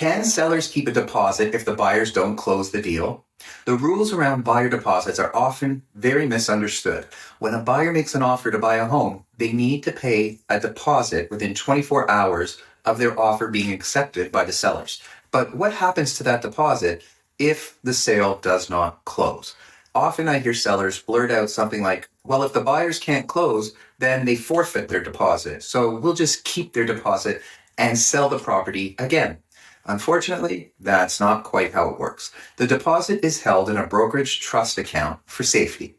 Can sellers keep a deposit if the buyers don't close the deal? The rules around buyer deposits are often very misunderstood. When a buyer makes an offer to buy a home, they need to pay a deposit within 24 hours of their offer being accepted by the sellers. But what happens to that deposit if the sale does not close? Often I hear sellers blurt out something like, well, if the buyers can't close, then they forfeit their deposit. So we'll just keep their deposit and sell the property again. Unfortunately, that's not quite how it works. The deposit is held in a brokerage trust account for safety.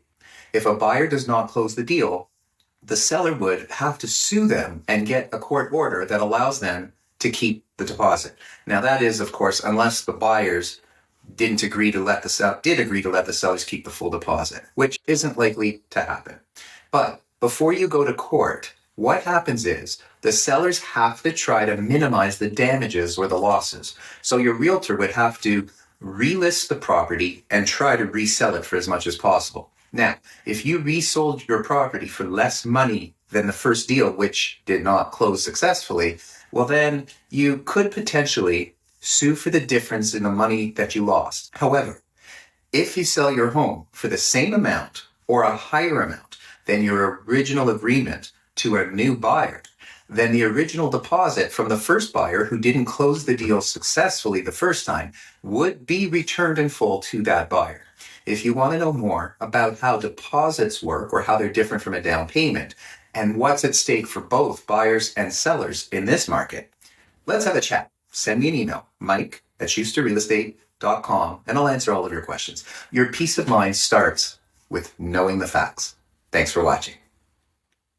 If a buyer does not close the deal, the seller would have to sue them and get a court order that allows them to keep the deposit. Now that is, of course, unless the buyers did agree to let the sellers keep the full deposit, which isn't likely to happen. But before you go to court, what happens is the sellers have to try to minimize the damages or the losses. So your realtor would have to relist the property and try to resell it for as much as possible. Now, if you resold your property for less money than the first deal, which did not close successfully, well, then you could potentially sue for the difference in the money that you lost. However, if you sell your home for the same amount or a higher amount than your original agreement to a new buyer, then the original deposit from the first buyer who didn't close the deal successfully the first time would be returned in full to that buyer. If you want to know more about how deposits work or how they're different from a down payment and what's at stake for both buyers and sellers in this market, let's have a chat. Send me an email, mike@schusterrealestate.com, and I'll answer all of your questions. Your peace of mind starts with knowing the facts. Thanks for watching.